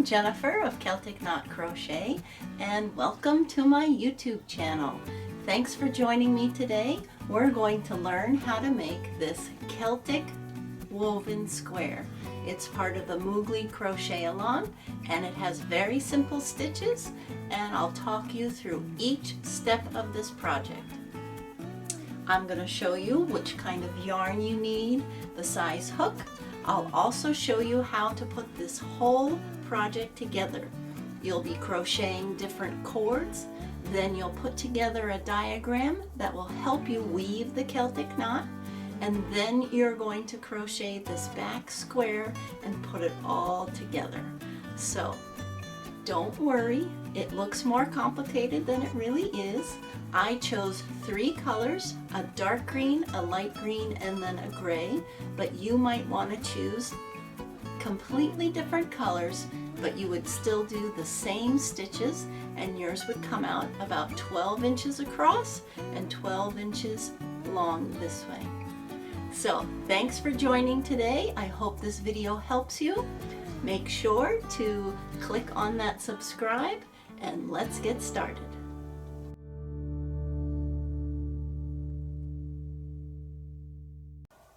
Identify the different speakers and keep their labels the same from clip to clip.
Speaker 1: Jennifer of Celtic Knot Crochet, and welcome to my YouTube channel. Thanks for joining me today. We're going to learn how to make this Celtic Woven Square. It's part of the Moogly Crochet Along, and it has very simple stitches, and I'll talk you through each step of this project. I'm going to show you which kind of yarn you need, the size hook. I'll also show you how to put this whole project together. You'll be crocheting different cords, then you'll put together a diagram that will help you weave the Celtic knot, and then you're going to crochet this back square and put it all together. So don't worry, it looks more complicated than it really is. I chose 3 colors, a dark green, a light green, and then a gray, but you might want to choose completely different colors, but you would still do the same stitches, and yours would come out about 12 inches across and 12 inches long this way. So thanks for joining today. I hope this video helps you. Make sure to click on that subscribe, and let's get started.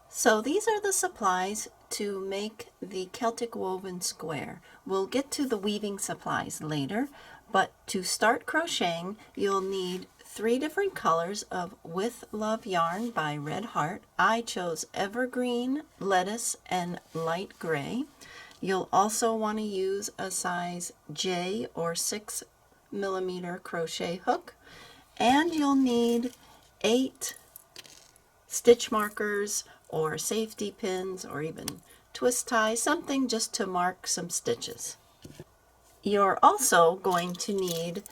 Speaker 1: So these are the supplies to make the Celtic Woven Square. We'll get to the weaving supplies later, but to start crocheting, you'll need 3 different colors of With Love yarn by Red Heart. I chose evergreen, lettuce, and light gray. You'll also want to use a size J or 6mm crochet hook, and you'll need 8 stitch markers or safety pins or even twist ties, something just to mark some stitches. You're also going to need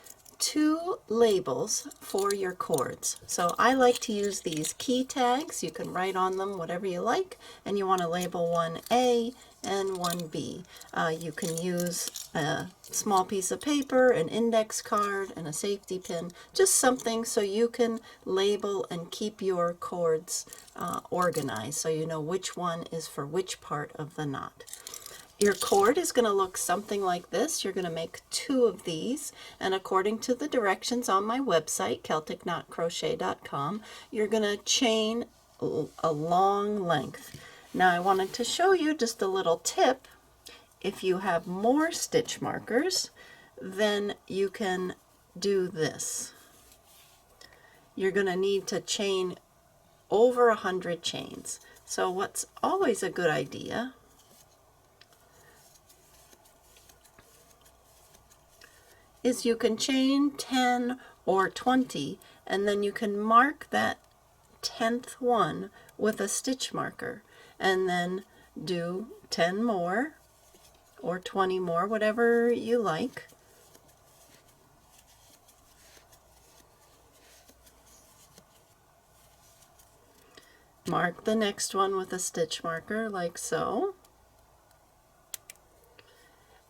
Speaker 1: 2 labels for your cords. So I like to use these key tags. You can write on them whatever you like, and you want to label one A and one B. You can use a small piece of paper, an index card, and a safety pin, just something so you can label and keep your cords organized so you know which one is for which part of the knot. Your cord is going to look something like this. You're going to make 2 of these, and according to the directions on my website, CelticKnotCrochet.com, you're going to chain a long length. Now I wanted to show you just a little tip. If you have more stitch markers, then you can do this. You're going to need to chain over 100 chains. So what's always a good idea is you can chain 10 or 20, and then you can mark that 10th one with a stitch marker, and then do 10 more or 20 more, whatever you like. Mark the next one with a stitch marker like so.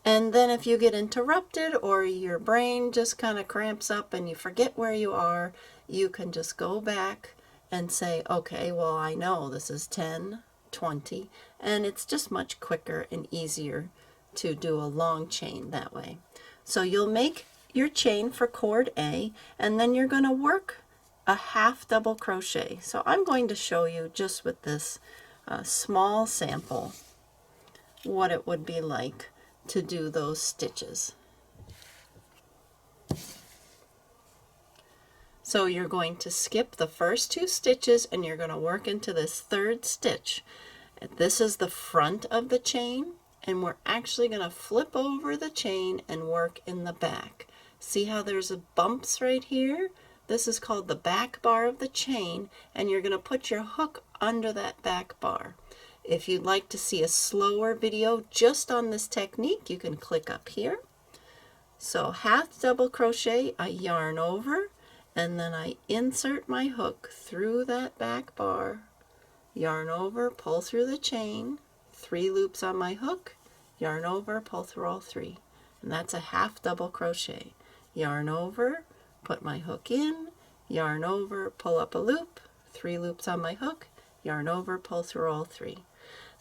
Speaker 1: And then if you get interrupted or your brain just kind of cramps up and you forget where you are, you can just go back and say, okay, well, I know this is 10, 20, and it's just much quicker and easier to do a long chain that way. So you'll make your chain for cord A, and then you're going to work a half double crochet. So I'm going to show you just with this small sample what it would be like to do those stitches. So you're going to skip the first 2 stitches and you're going to work into this 3rd stitch. This is the front of the chain, and we're actually going to flip over the chain and work in the back. See how there's bumps right here? This is called the back bar of the chain, and you're going to put your hook under that back bar. If you'd like to see a slower video just on this technique, you can click up here. So half double crochet, I yarn over, and then I insert my hook through that back bar, yarn over, pull through the chain, 3 loops on my hook, yarn over, pull through all 3. And that's a half double crochet. Yarn over, put my hook in, yarn over, pull up a loop, 3 loops on my hook, yarn over, pull through all 3.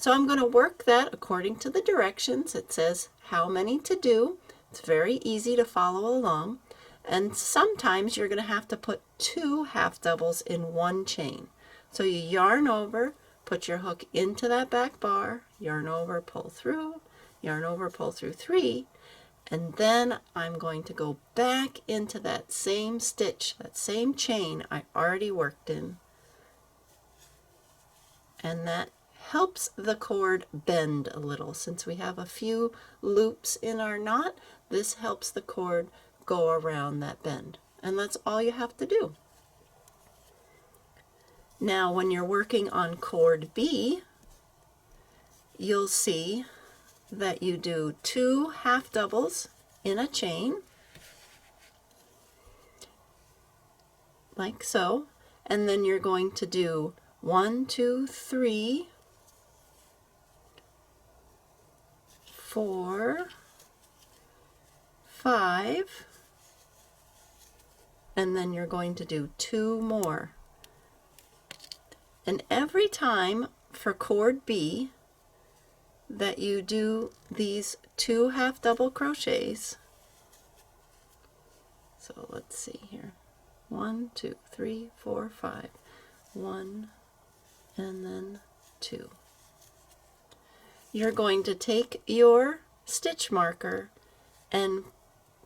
Speaker 1: So I'm going to work that according to the directions. It says how many to do. It's very easy to follow along. And sometimes you're going to have to put 2 half doubles in one chain. So you yarn over, put your hook into that back bar, yarn over, pull through, yarn over, pull through 3, and then I'm going to go back into that same stitch, that same chain I already worked in. And that helps the cord bend a little. Since we have a few loops in our knot, this helps the cord go around that bend. And that's all you have to do. Now when you're working on cord B, you'll see that you do 2 half doubles in a chain, like so, and then you're going to do 1, 2, 3, 4, 5, and then you're going to do 2 more. And every time for cord B that you do these 2 half double crochets, so let's see here, 1, 2, 3, 4, 5, 1, and then 2. You're going to take your stitch marker and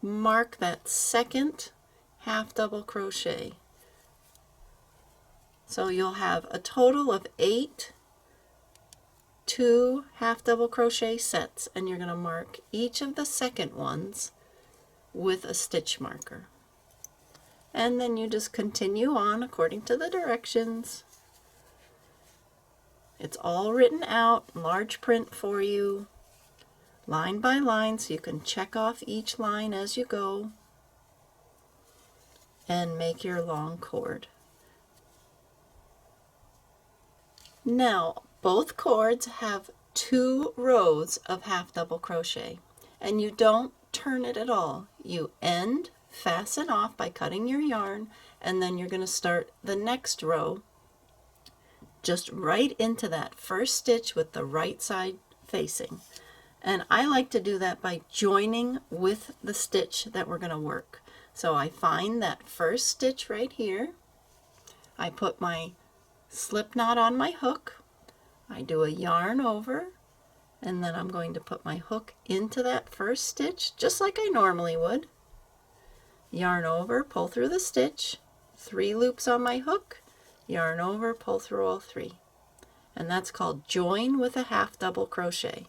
Speaker 1: mark that second half double crochet. So you'll have a total of 8 2 half double crochet sets, and you're going to mark each of the second ones with a stitch marker. And then you just continue on according to the directions. It's all written out, large print for you, line by line, so you can check off each line as you go and make your long cord. Now, both cords have 2 rows of half double crochet, and you don't turn it at all. You end, fasten off by cutting your yarn, and then you're going to start the next row just right into that first stitch with the right side facing. And I like to do that by joining with the stitch that we're going to work. So I find that first stitch right here, I put my slip knot on my hook, I do a yarn over, and then I'm going to put my hook into that first stitch just like I normally would. Yarn over, pull through the stitch, 3 loops on my hook, yarn over, pull through all 3. And that's called join with a half double crochet.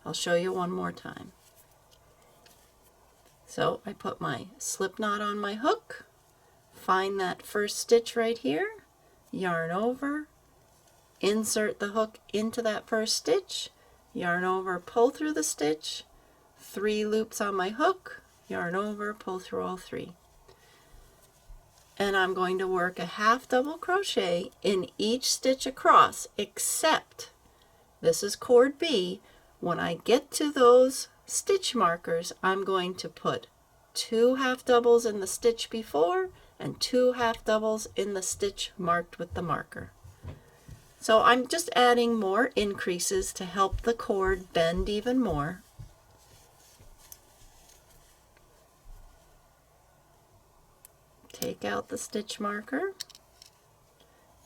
Speaker 1: I'll show you one more time. So I put my slip knot on my hook, find that first stitch right here, yarn over, insert the hook into that first stitch, yarn over, pull through the stitch, 3 loops on my hook, yarn over, pull through all 3. And I'm going to work a half double crochet in each stitch across, except, this is cord B, when I get to those stitch markers, I'm going to put 2 half doubles in the stitch before and 2 half doubles in the stitch marked with the marker. So I'm just adding more increases to help the cord bend even more. Take out the stitch marker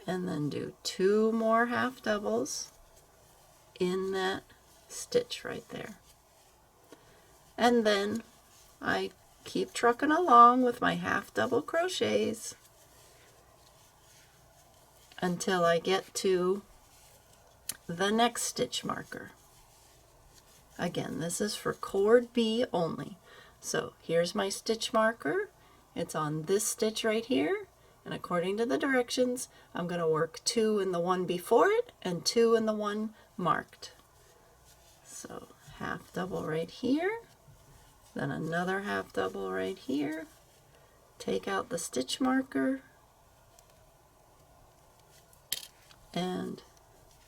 Speaker 1: and then do 2 more half doubles in that stitch right there. And then I keep trucking along with my half double crochets until I get to the next stitch marker. Again, this is for cord B only. So here's my stitch marker. It's on this stitch right here, and according to the directions, I'm going to work 2 in the one before it and 2 in the one marked. So half double right here, then another half double right here, take out the stitch marker, and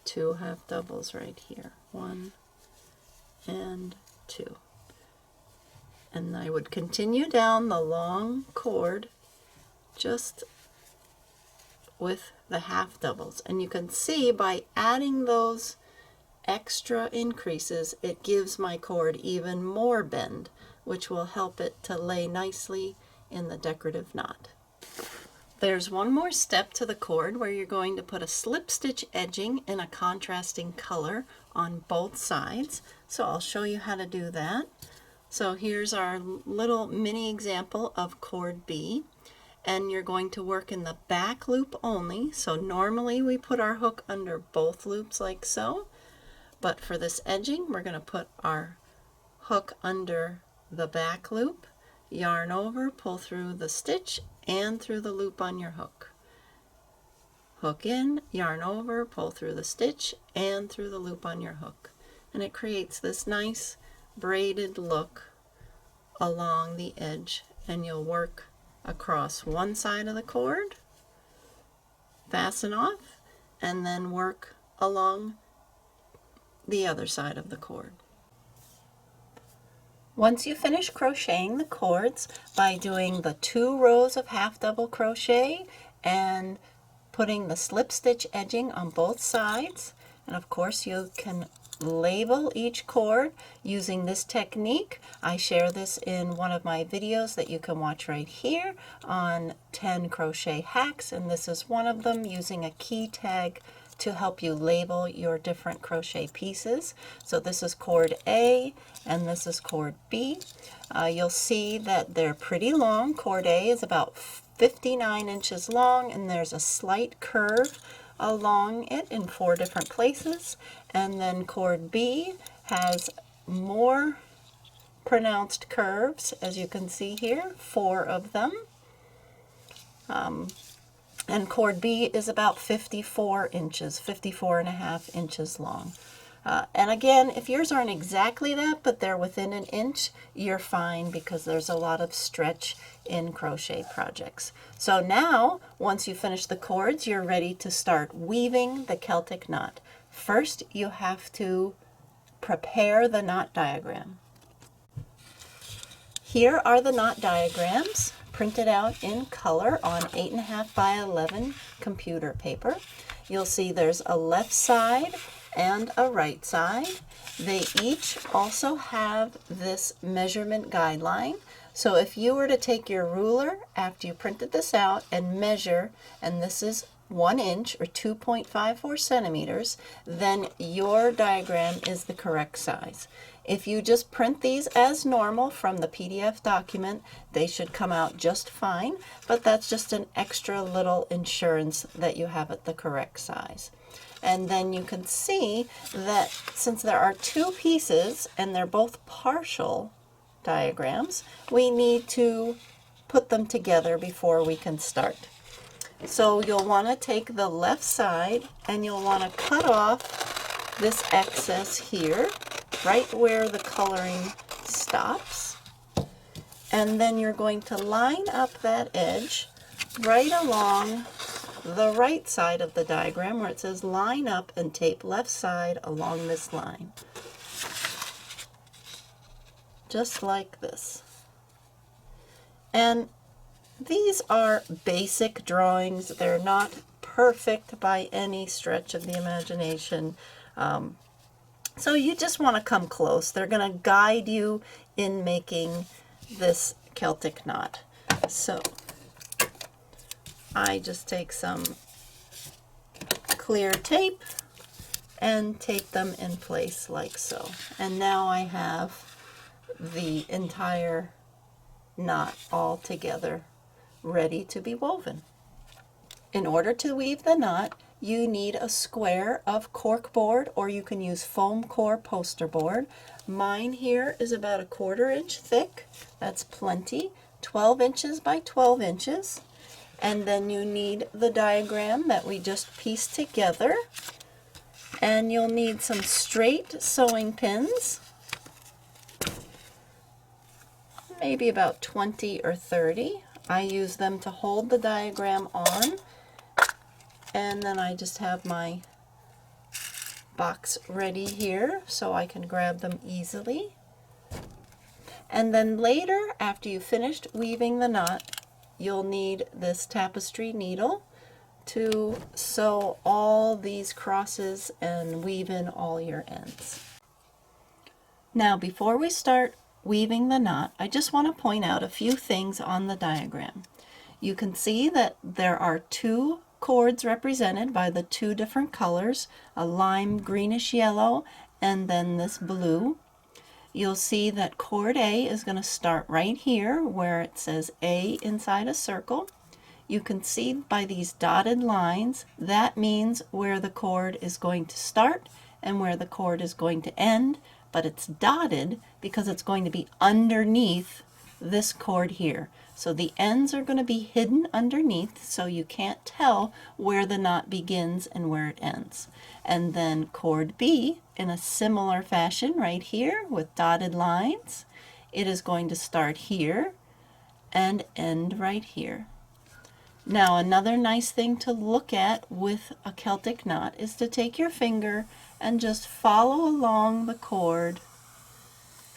Speaker 1: 2 half doubles right here, 1 and 2. And I would continue down the long cord just with the half doubles. And you can see by adding those extra increases, it gives my cord even more bend, which will help it to lay nicely in the decorative knot. There's one more step to the cord where you're going to put a slip stitch edging in a contrasting color on both sides. So I'll show you how to do that. So here's our little mini example of cord B, and you're going to work in the back loop only. So normally we put our hook under both loops like so, but for this edging we're going to put our hook under the back loop, yarn over, pull through the stitch and through the loop on your hook. Hook in, yarn over, pull through the stitch and through the loop on your hook. And it creates this nice braided look along the edge, and you'll work across one side of the cord, fasten off, and then work along the other side of the cord. Once you finish crocheting the cords by doing the 2 rows of half double crochet and putting the slip stitch edging on both sides, and of course you can label each cord using this technique. I share this in one of my videos that you can watch right here on 10 crochet hacks, and this is one of them, using a key tag to help you label your different crochet pieces. So this is cord A and this is cord B. You'll see that they're pretty long. Cord A is about 59 inches long, and there's a slight curve along it in 4 different places. And then cord B has more pronounced curves, as you can see here, 4 of them. And cord B is about 54 inches, 54.5 inches long. And again, if yours aren't exactly that, but they're within an inch, you're fine, because there's a lot of stretch in crochet projects. So now, once you finish the cords, you're ready to start weaving the Celtic knot. First, you have to prepare the knot diagram. Here are the knot diagrams printed out in color on 8.5 by 11 computer paper. You'll see there's a left side and a right side. They each also have this measurement guideline. So if you were to take your ruler after you printed this out and measure, and this is 1 inch or 2.54 centimeters, then your diagram is the correct size. If you just print these as normal from the PDF document, they should come out just fine, but that's just an extra little insurance that you have it the correct size. And then you can see that since there are 2 pieces and they're both partial diagrams, we need to put them together before we can start. So you'll want to take the left side and you'll want to cut off this excess here, right where the coloring stops. And then you're going to line up that edge right along the right side of the diagram where it says line up and tape left side along this line. Just like this. And these are basic drawings. They're not perfect by any stretch of the imagination. So you just want to come close. They're going to guide you in making this Celtic knot. So I just take some clear tape and tape them in place like so. And now I have the entire knot all together, ready to be woven. In order to weave the knot, you need a square of cork board, or you can use foam core poster board. Mine here is about 1/4 inch thick. That's plenty. 12 inches by 12 inches. And then you need the diagram that we just pieced together. And you'll need some straight sewing pins, maybe about 20 or 30. I use them to hold the diagram on. And then I just have my box ready here so I can grab them easily. And then later, after you've finished weaving the knot, you'll need this tapestry needle to sew all these crosses and weave in all your ends. Now before we start weaving the knot, I just want to point out a few things on the diagram. You can see that there are two cords represented by the two different colors, a lime greenish yellow and then this blue. You'll see that cord A is going to start right here where it says A inside a circle. You can see by these dotted lines, that means where the cord is going to start and where the cord is going to end, but it's dotted because it's going to be underneath this cord here. So the ends are going to be hidden underneath so you can't tell where the knot begins and where it ends. And then cord B, in a similar fashion right here with dotted lines, it is going to start here and end right here. Now another nice thing to look at with a Celtic knot is to take your finger and just follow along the cord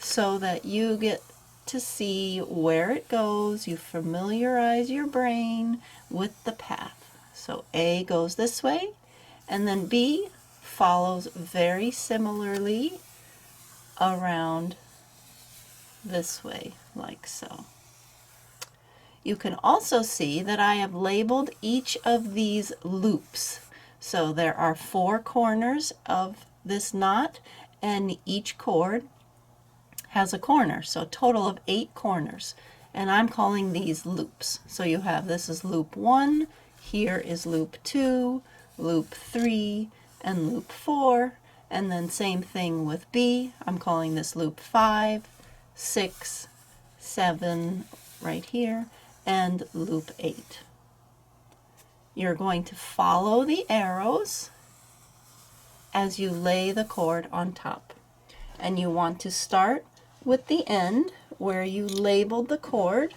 Speaker 1: so that you get to see where it goes. You familiarize your brain with the path. So A goes this way, and then B follows very similarly around this way, like so. You can also see that I have labeled each of these loops. So there are 4 corners of this knot, and each cord has a corner, so a total of 8 corners, and I'm calling these loops. So you have, this is loop 1, here is loop 2, loop 3, and loop 4, and then same thing with B. I'm calling this loop 5, 6, 7 right here, and loop 8. You're going to follow the arrows as you lay the cord on top, and you want to start with the end where you labeled the cord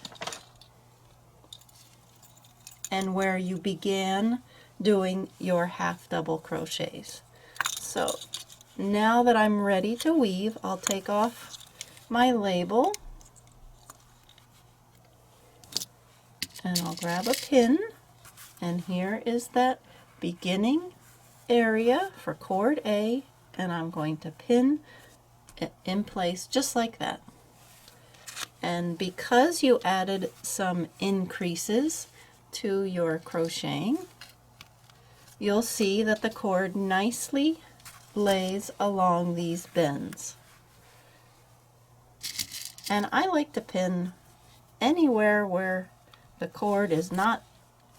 Speaker 1: and where you began doing your half double crochets. So now that I'm ready to weave, I'll take off my label and I'll grab a pin, and here is that beginning area for cord A, and I'm going to pin it in place just like that. And because you added some increases to your crocheting, you'll see that the cord nicely lays along these bends. And I like to pin anywhere where the cord is not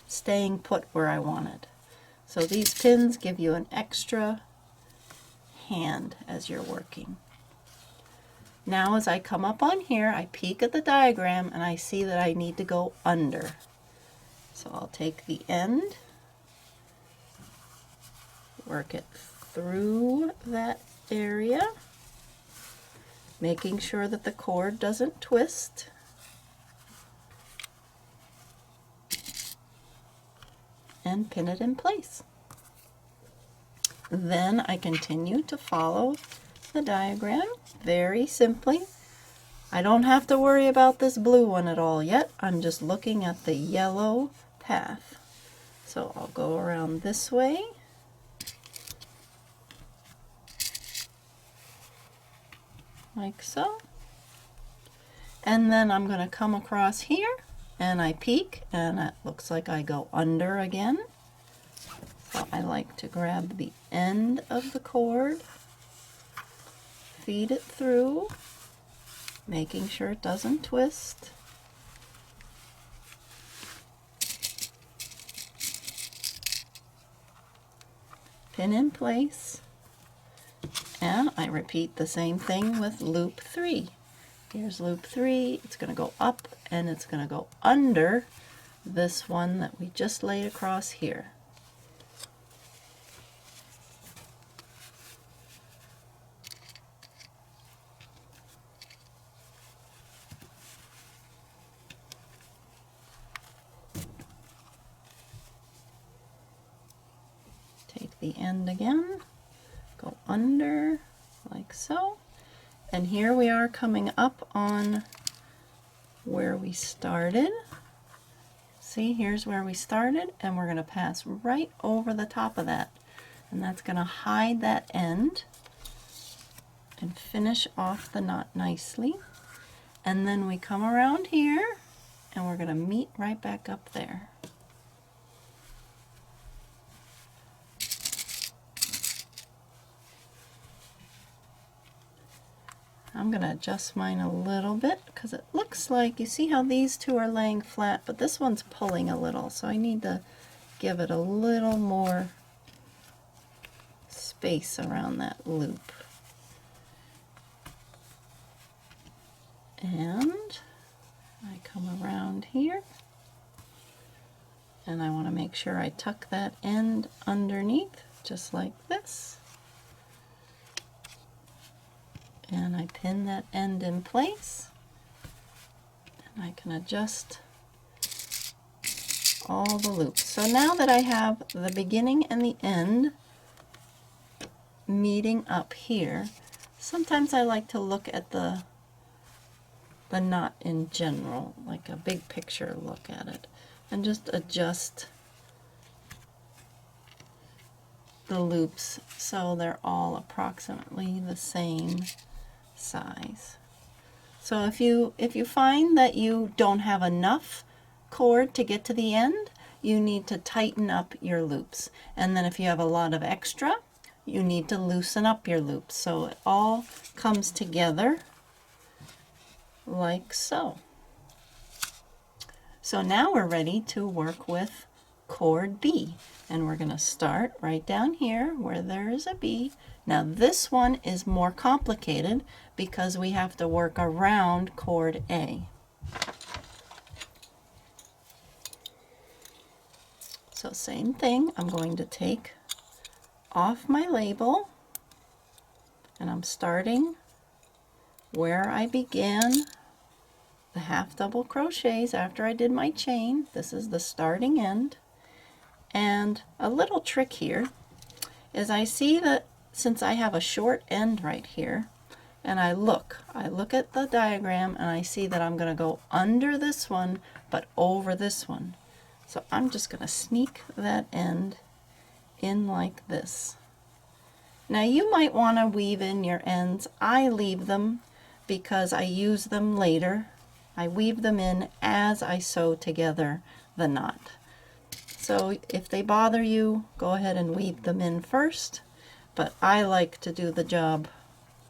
Speaker 1: staying put where I want it. So these pins give you an extra hand as you're working. Now as I come up on here, I peek at the diagram and I see that I need to go under. So I'll take the end, work it through that area, making sure that the cord doesn't twist. And pin it in place. Then I continue to follow the diagram very simply. I don't have to worry about this blue one at all yet. I'm just looking at the yellow path. So I'll go around this way. Like so. And then I'm going to come across here and I peek, and it looks like I go under again. So I like to grab the end of the cord, feed it through, making sure it doesn't twist. Pin in place, and I repeat the same thing with loop 3. Here's loop 3, it's going to go up and it's going to go under this one that we just laid across here. Take the end again, go under like so. And here we are coming up on where we started. See, here's where we started, and we're going to pass right over the top of that. And that's going to hide that end and finish off the knot nicely. And then we come around here, and we're going to meet right back up there. I'm going to adjust mine a little bit because it looks like, you see how these two are laying flat, but this one's pulling a little, so I need to give it a little more space around that loop. And I come around here, and I want to make sure I tuck that end underneath, just like this. And I pin that end in place, and I can adjust all the loops. So now that I have the beginning and the end meeting up here, sometimes I like to look at the knot in general, like a big picture look at it, and just adjust the loops so they're all approximately the same size. So if you find that you don't have enough cord to get to the end, you need to tighten up your loops. And then if you have a lot of extra, you need to loosen up your loops. So it all comes together like so. So now we're ready to work with cord B. And we're going to start right down here where there is a B. Now this one is more complicated because we have to work around cord A. So same thing, I'm going to take off my label, and I'm starting where I began the half double crochets after I did my chain. This is the starting end. And a little trick here is I see that since I have a short end right here, and I look at the diagram, and I see that I'm going to go under this one but over this one. So I'm just going to sneak that end in like this. Now you might want to weave in your ends. I leave them because I use them later. I weave them in as I sew together the knot. So if they bother you, go ahead and weave them in first, but I like to do the job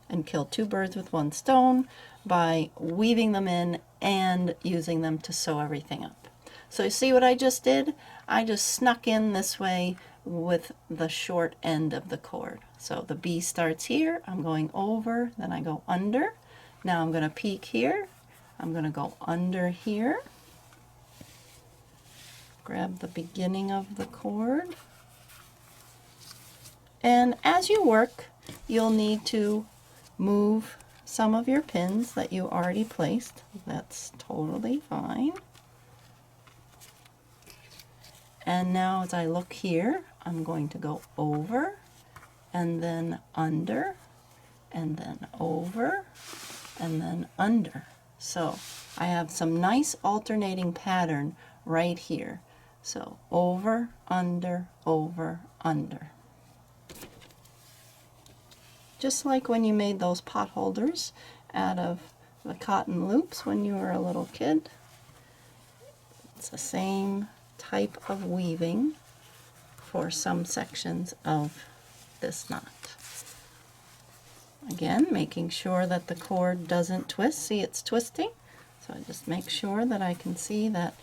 Speaker 1: and kill two birds with one stone by weaving them in and using them to sew everything up. So you see what I just did? I just snuck in this way with the short end of the cord. So the B starts here, I'm going over, then I go under. Now I'm going to peek here, I'm going to go under here, grab the beginning of the cord, and as you work you'll need to move some of your pins that you already placed. That's totally fine. And now as I look here, I'm going to go over and then under and then over and then under. So I have some nice alternating pattern right here. So over, under, under. Just like when you made those pot holders out of the cotton loops when you were a little kid. It's the same type of weaving for some sections of this knot. Again, making sure that the cord doesn't twist. See, it's twisting. So I just make sure that I can see that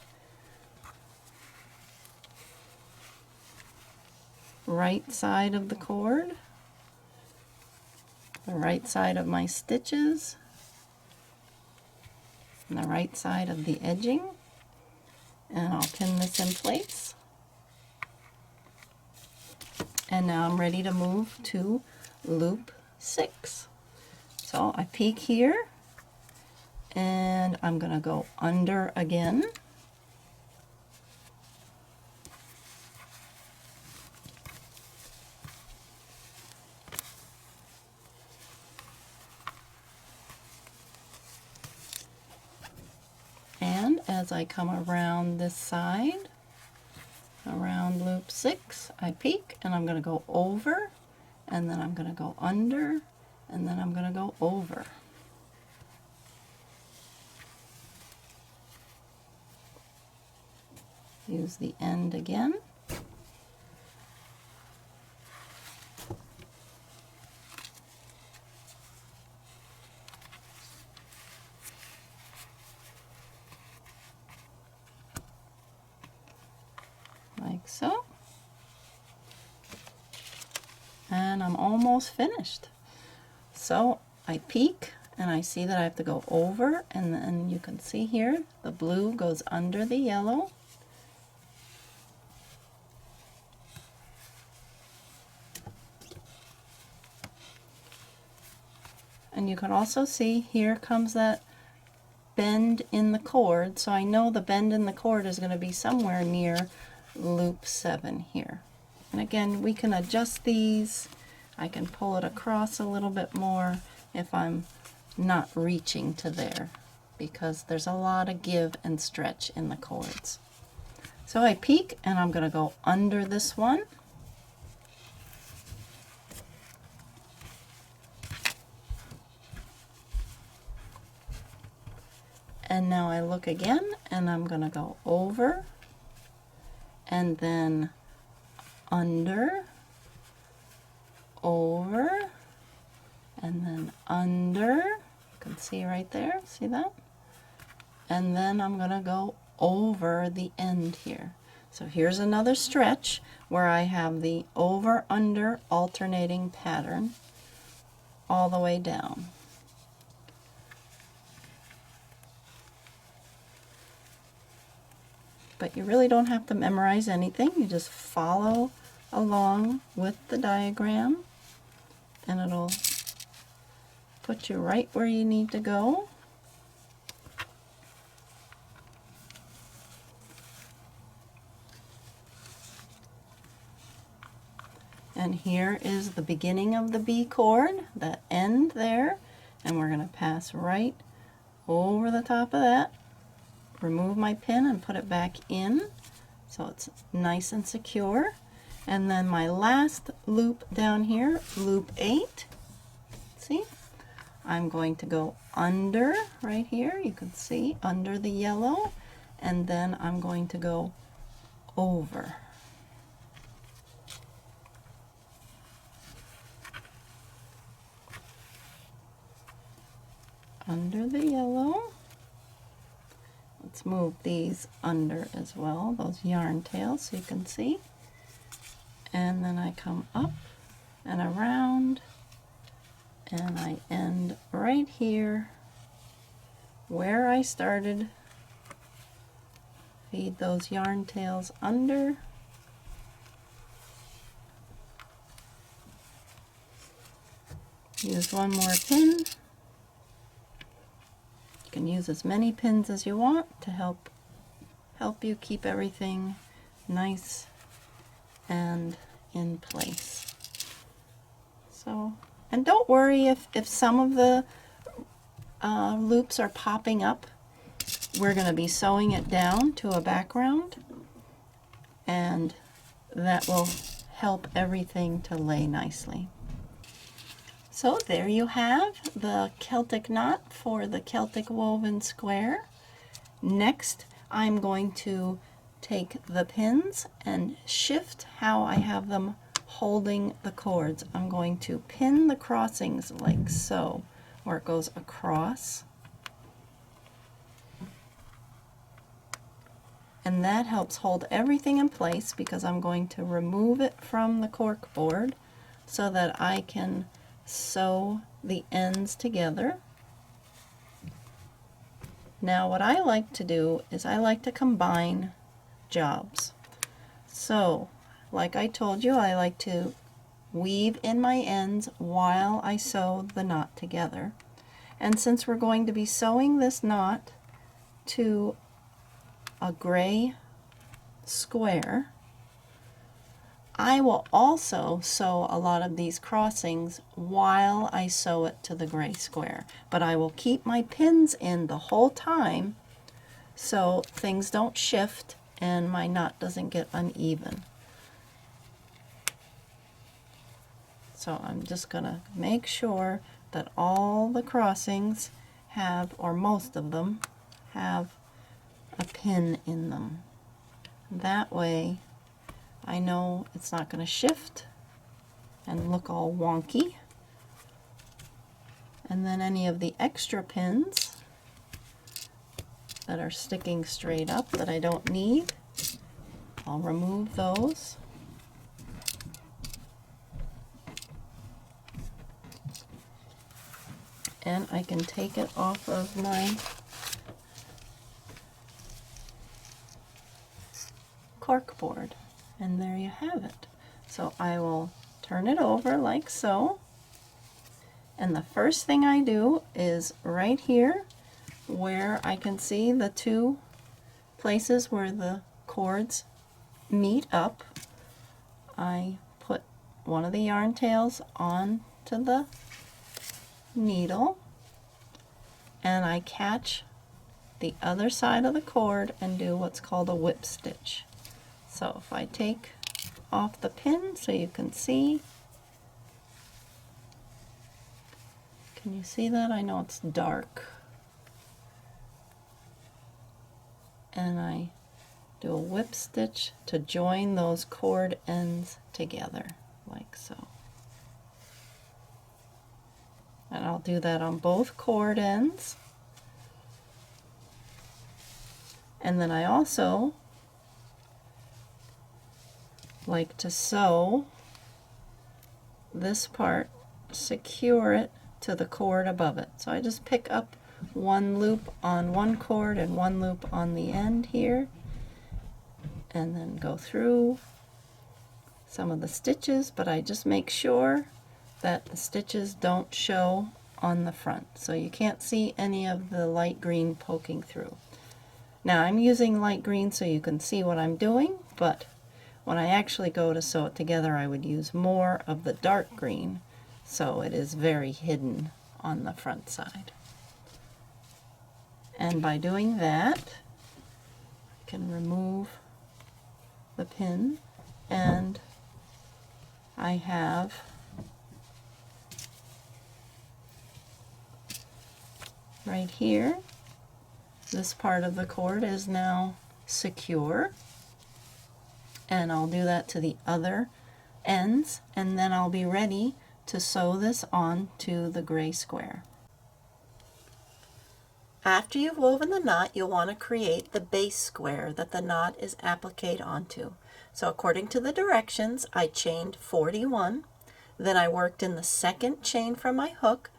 Speaker 1: right side of the cord, the right side of my stitches, and the right side of the edging. And I'll pin this in place. And now I'm ready to move to loop 6. So I peek here, and I'm going to go under again. And as I come around this side, around loop 6, I peek and I'm going to go over, and then I'm going to go under, and then I'm going to go over. Use the end again. Like so. And I'm almost finished. So I peek and I see that I have to go over, and then you can see here the blue goes under the yellow. And you can also see here comes that bend in the cord, so I know the bend in the cord is going to be somewhere near loop 7 here. And again, we can adjust these. I can pull it across a little bit more if I'm not reaching to there, because there's a lot of give and stretch in the cords. So I peek and I'm going to go under this one. And now I look again and I'm going to go over and then under, over, and then under. You can see right there, see that? And then I'm going to go over the end here. So here's another stretch where I have the over-under alternating pattern all the way down. But you really don't have to memorize anything. You just follow along with the diagram and it'll put you right where you need to go. And here is the beginning of the B chord, the end there, and we're going to pass right over the top of that. Remove my pin and put it back in so it's nice and secure. And then my last loop down here, loop 8, see, I'm going to go under right here, you can see under the yellow, and then I'm going to go over. Under the yellow. Let's move these under as well, those yarn tails, so you can see. And then I come up and around, and I end right here where I started. Feed those yarn tails under. Use one more pin. You can use as many pins as you want to help you keep everything nice and in place. So, and don't worry if some of the loops are popping up. We're going to be sewing it down to a background, and that will help everything to lay nicely. So there you have the Celtic knot for the Celtic Woven Square. Next, I'm going to take the pins and shift how I have them holding the cords. I'm going to pin the crossings like so, where it goes across. And that helps hold everything in place because I'm going to remove it from the cork board so that I can sew the ends together. Now what I like to do is I like to combine jobs. So like I told you, I like to weave in my ends while I sew the knot together. And since we're going to be sewing this knot to a gray square, I will also sew a lot of these crossings while I sew it to the gray square, but I will keep my pins in the whole time so things don't shift and my knot doesn't get uneven. So I'm just going to make sure that all the crossings have, or most of them, have a pin in them. That way I know it's not going to shift and look all wonky. And then any of the extra pins that are sticking straight up that I don't need, I'll remove those. And I can take it off of my cork board. And there you have it. So I will turn it over like so. And the first thing I do is right here where I can see the two places where the cords meet up, I put one of the yarn tails onto the needle and I catch the other side of the cord and do what's called a whip stitch. So if I take off the pin so you can see, can you see that? I know it's dark. And I do a whip stitch to join those cord ends together like so. And I'll do that on both cord ends. And then I also like to sew this part, secure it to the cord above it. So I just pick up one loop on one cord and one loop on the end here, and then go through some of the stitches, but I just make sure that the stitches don't show on the front, so you can't see any of the light green poking through. Now I'm using light green so you can see what I'm doing, but when I actually go to sew it together I would use more of the dark green, so it is very hidden on the front side. And by doing that, I can remove the pin, and I have right here, this part of the cord is now secure, and I'll do that to the other ends, and then I'll be ready to sew this on to the gray square. After you've woven the knot, you'll want to create the base square that the knot is appliqued onto. So according to the directions, I chained 41, then I worked in the second chain from my hook,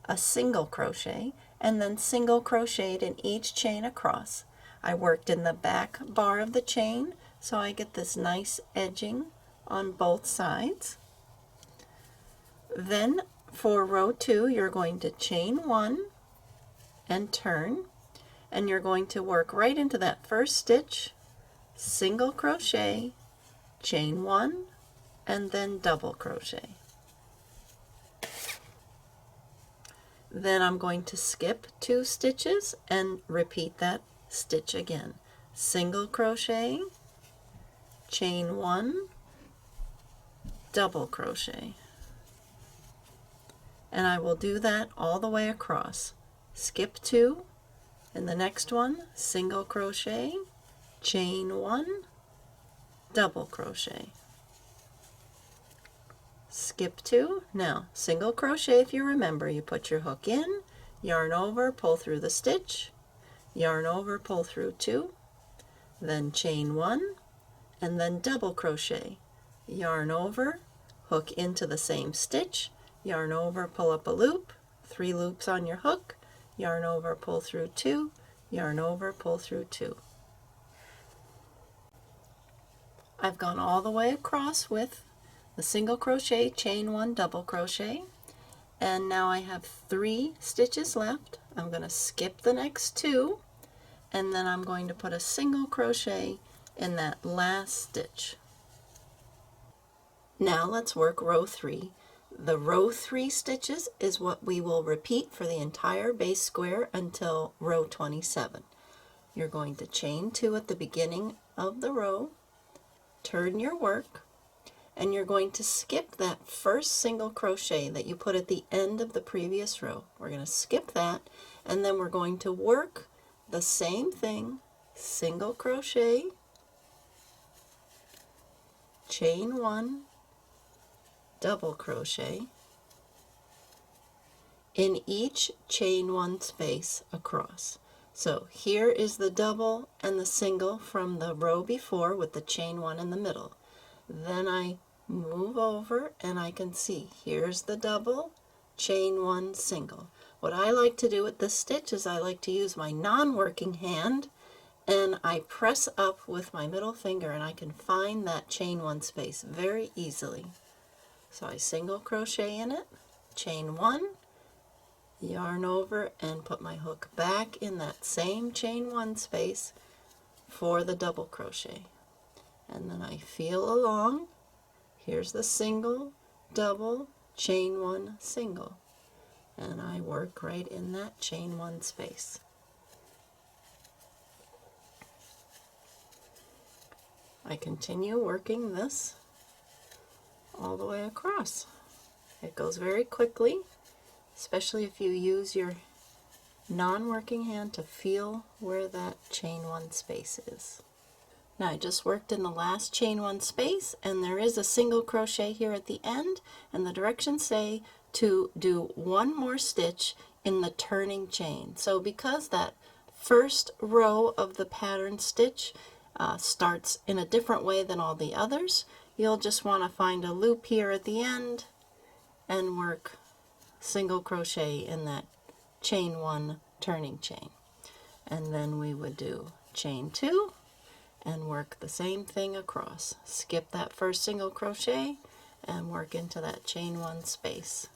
Speaker 1: a single crochet, and then single crocheted in each chain across. I worked in the back bar of the chain, so I get this nice edging on both sides. Then for row 2, you're going to chain 1 and turn, and you're going to work right into that first stitch, single crochet, chain 1, and then double crochet. Then I'm going to skip 2 stitches and repeat that stitch again. Single crochet, chain 1, double crochet. And I will do that all the way across. Skip 2, and the next one, single crochet, chain 1, double crochet. Skip 2, now single crochet if you remember. You put your hook in, yarn over, pull through the stitch, yarn over, pull through 2, then chain 1, and then double crochet. Yarn over, hook into the same stitch, yarn over, pull up a loop, 3 loops on your hook, yarn over, pull through 2, yarn over, pull through 2. I've gone all the way across with the single crochet, chain 1, double crochet, and now I have 3 stitches left. I'm going to skip the next 2, and then I'm going to put a single crochet in that last stitch. Now let's work row 3. The row 3 stitches is what we will repeat for the entire base square until row 27. You're going to chain 2 at the beginning of the row, turn your work, and you're going to skip that first single crochet that you put at the end of the previous row. We're going to skip that, and then we're going to work the same thing, single crochet, chain 1, double crochet in each chain 1 space across. So here is the double and the single from the row before with the chain 1 in the middle. Then I move over and I can see here's the double, chain 1, single. What I like to do with this stitch is I like to use my non-working hand, and I press up with my middle finger and I can find that chain 1 space very easily. So I single crochet in it, chain 1, yarn over and put my hook back in that same chain 1 space for the double crochet. And then I feel along. Here's the single, double, chain 1, single. And I work right in that chain 1 space. I continue working this all the way across. It goes very quickly, especially if you use your non-working hand to feel where that chain 1 space is. Now I just worked in the last chain 1 space, and there is a single crochet here at the end, and the directions say to do 1 more stitch in the turning chain. So because that first row of the pattern stitch starts in a different way than all the others, you'll just want to find a loop here at the end and work single crochet in that chain 1 turning chain. And then we would do chain 2 and work the same thing across. Skip that first single crochet and work into that chain 1 space.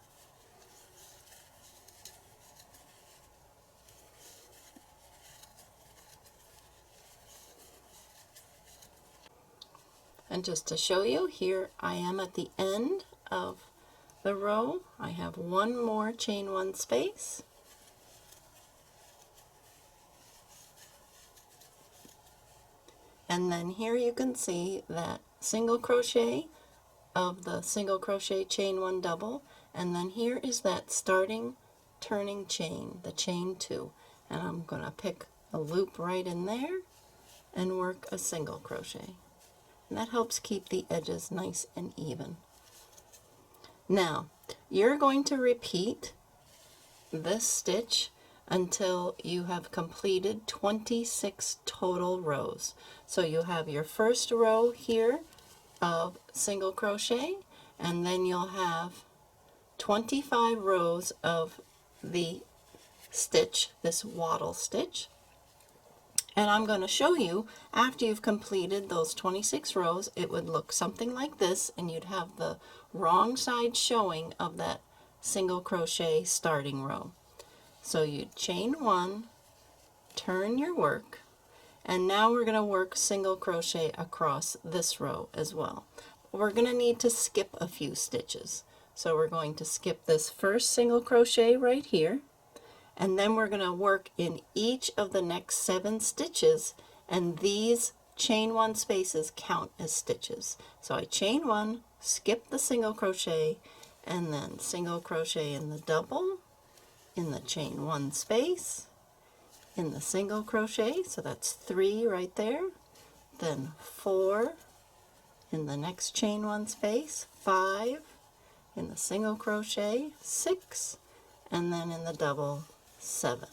Speaker 1: And just to show you, here I am at the end of the row. I have 1 more chain 1 space. And then here you can see that single crochet of the single crochet chain 1 double, and then here is that starting turning chain, the chain 2. And I'm going to pick a loop right in there and work a single crochet. And that helps keep the edges nice and even. Now, you're going to repeat this stitch until you have completed 26 total rows. So you have your first row here of single crochet, and then you'll have 25 rows of the stitch, this wattle stitch. And I'm going to show you, after you've completed those 26 rows, it would look something like this, and you'd have the wrong side showing of that single crochet starting row. So you'd chain 1, turn your work, and now we're going to work single crochet across this row as well. We're going to need to skip a few stitches. So we're going to skip this first single crochet right here, and then we're going to work in each of the next 7 stitches, and these chain 1 spaces count as stitches. So I chain 1, skip the single crochet, and then single crochet in the double, in the chain 1 space, in the single crochet, so that's 3 right there, then 4 in the next chain 1 space, 5 in the single crochet, 6, and then in the double, 7.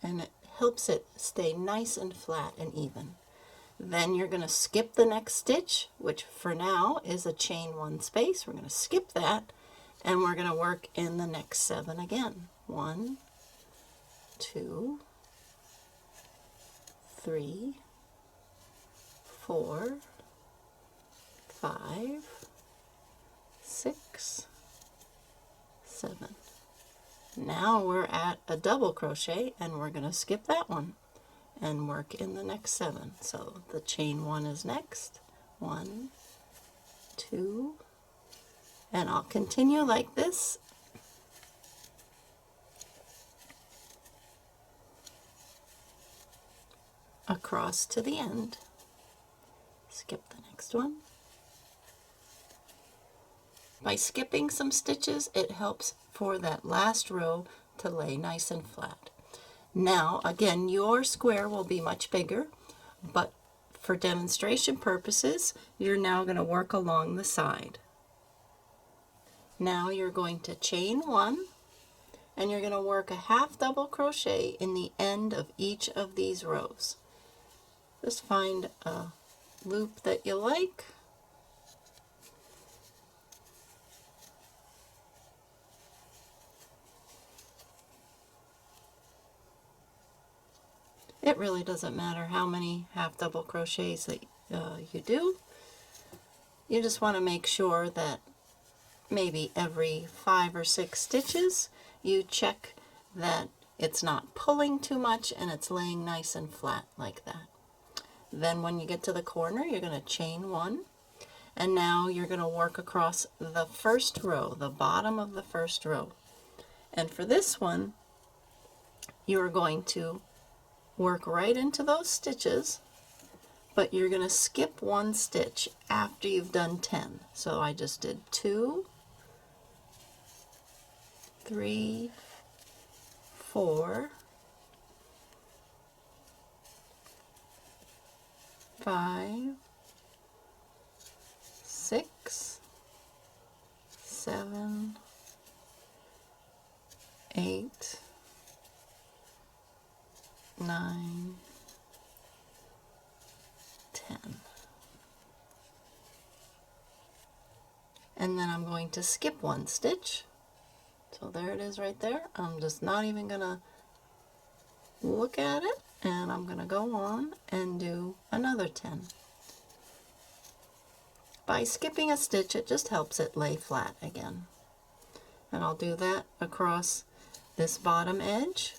Speaker 1: And it helps it stay nice and flat and even. Then you're going to skip the next stitch, which for now is a chain 1 space. We're going to skip that, and we're going to work in the next 7 again. 1, 2, 3, 4, 5, 6, 7. Now we're at a double crochet, and we're going to skip that one and work in the next 7. So the chain 1 is next. 1, 2, and I'll continue like this across to the end. Skip the next one. By skipping some stitches, it helps for that last row to lay nice and flat. Now, again, your square will be much bigger, but for demonstration purposes, you're now going to work along the side. Now you're going to chain one, and you're going to work a half double crochet in the end of each of these rows. Just find a loop that you like. It really doesn't matter how many half double crochets that you do. You just want to make sure that maybe every 5 or 6 stitches you check that it's not pulling too much and it's laying nice and flat like that. Then when you get to the corner, you're going to chain one, and now you're going to work across the first row, the bottom of the first row. And for this one, you're going to work right into those stitches, but you're going to skip one stitch after you've done 10. So I just did 2, 3, 4, 5, 6, 7, 8, 9, 10. And then I'm going to skip one stitch. So there it is right there. I'm just not even going to look at it, and I'm going to go on and do another 10. By skipping a stitch, it just helps it lay flat again. And I'll do that across this bottom edge.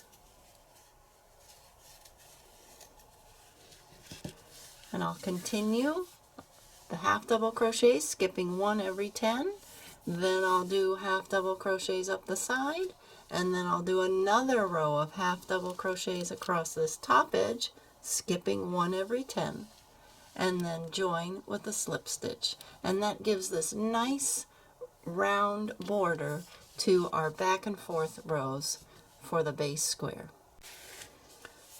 Speaker 1: And I'll continue the half double crochets, skipping one every 10. Then I'll do half double crochets up the side, and then I'll do another row of half double crochets across this top edge, skipping one every 10, and then join with a slip stitch. And that gives this nice round border to our back and forth rows for the base square.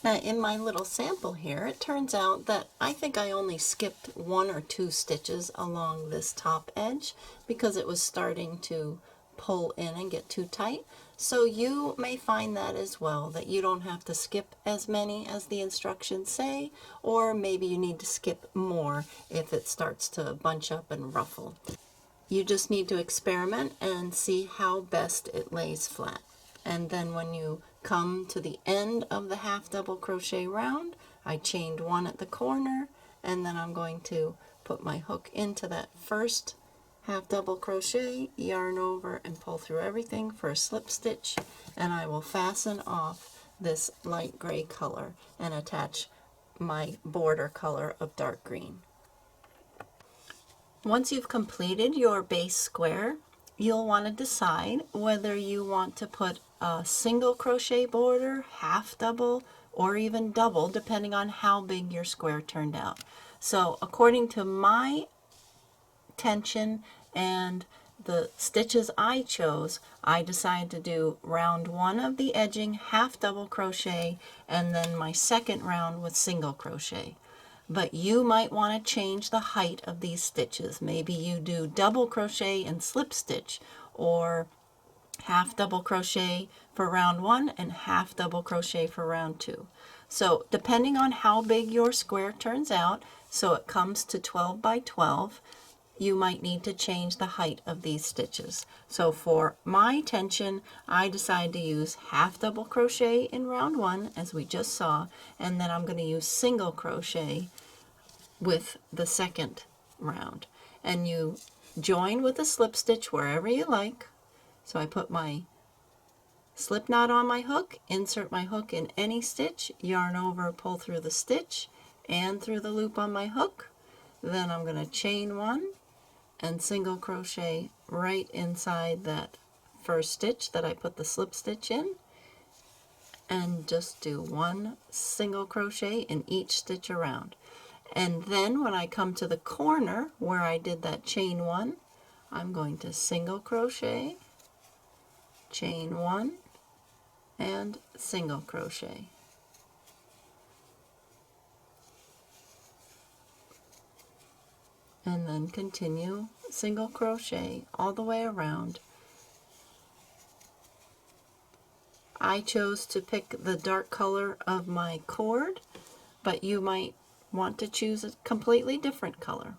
Speaker 1: Now in my little sample here, it turns out that I think I only skipped 1 or 2 stitches along this top edge because it was starting to pull in and get too tight. So you may find that as well, that you don't have to skip as many as the instructions say, or maybe you need to skip more if it starts to bunch up and ruffle. You just need to experiment and see how best it lays flat. And then when you come to the end of the half double crochet round, I chained one at the corner, and then I'm going to put my hook into that first half double crochet, yarn over and pull through everything for a slip stitch, and I will fasten off this light gray color and attach my border color of dark green. Once you've completed your base square, you'll want to decide whether you want to put a single crochet border, half double, or even double, depending on how big your square turned out. So according to my tension and the stitches I chose, I decided to do round 1 of the edging half double crochet, and then my second round with single crochet. But you might want to change the height of these stitches. Maybe you do double crochet and slip stitch, or half double crochet for round 1 and half double crochet for round 2. So depending on how big your square turns out, so it comes to 12 by 12, you might need to change the height of these stitches. So for my tension, I decided to use half double crochet in round 1, as we just saw, and then I'm going to use single crochet with the second round. And you join with a slip stitch wherever you like. So I put my slip knot on my hook, insert my hook in any stitch, yarn over, pull through the stitch and through the loop on my hook. Then I'm going to chain 1 and single crochet right inside that first stitch that I put the slip stitch in, and just do 1 single crochet in each stitch around. And then when I come to the corner where I did that chain 1, I'm going to single crochet, chain 1, and single crochet. And then continue single crochet all the way around. I chose to pick the dark color of my cord, but you might want to choose a completely different color.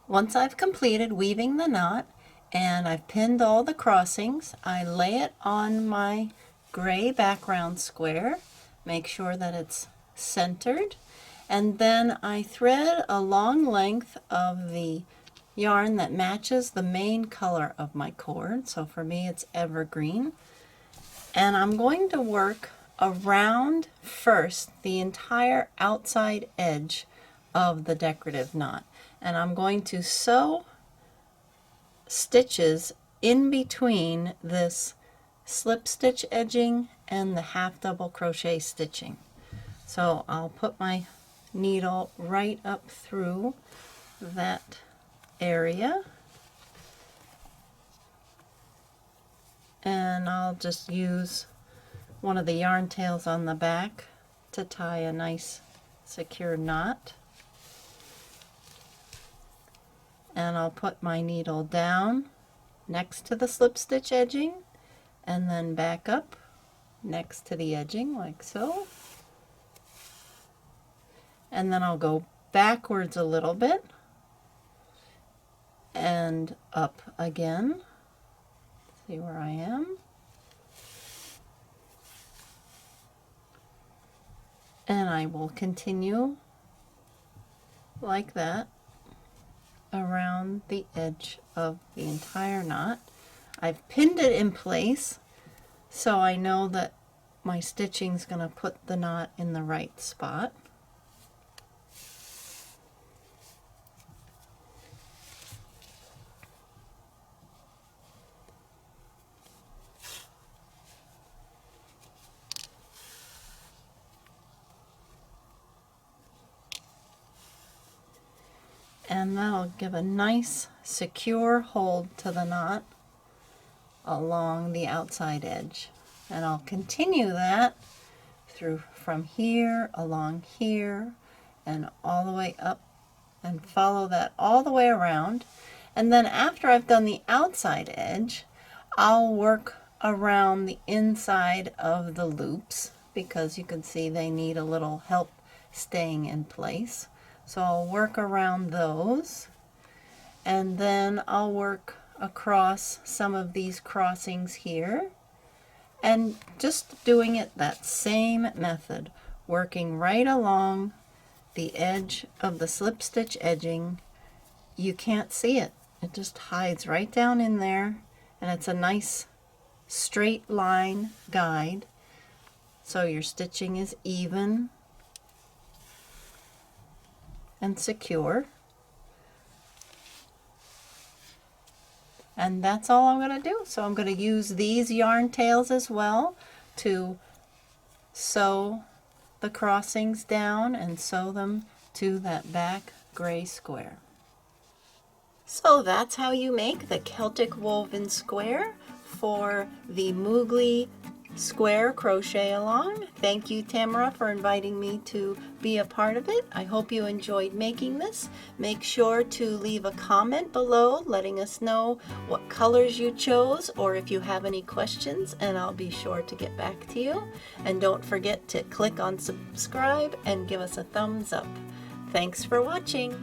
Speaker 1: Once I've completed weaving the knot and I've pinned all the crossings, I lay it on my gray background square, make sure that it's centered, and then I thread a long length of the yarn that matches the main color of my cord. So for me it's evergreen. And I'm going to work around first the entire outside edge of the decorative knot. And I'm going to sew stitches in between this slip stitch edging and the half double crochet stitching. So I'll put my needle right up through that area, and I'll just use one of the yarn tails on the back to tie a nice secure knot. And I'll put my needle down next to the slip stitch edging and then back up next to the edging like so. And then I'll go backwards a little bit and up again. See where I am. And I will continue like that around the edge of the entire knot. I've pinned it in place so I know that my stitching is going to put the knot in the right spot. And that'll give a nice secure hold to the knot along the outside edge. And I'll continue that through from here along here and all the way up and follow that all the way around. And then after I've done the outside edge, I'll work around the inside of the loops because you can see they need a little help staying in place. So I'll work around those, and then I'll work across some of these crossings here, and just doing it that same method, working right along the edge of the slip stitch edging. You can't see it. It just hides right down in there, and it's a nice straight line guide, so your stitching is even and secure. And that's all I'm going to do. So I'm going to use these yarn tails as well to sew the crossings down and sew them to that back gray square. So that's how you make the Celtic Woven Square for the Moogly Square Crochet Along. Thank you, Tamara, for inviting me to be a part of it. I hope you enjoyed making this. Make sure to leave a comment below letting us know what colors you chose or if you have any questions, and I'll be sure to get back to you. And don't forget to click on subscribe and give us a thumbs up. Thanks for watching.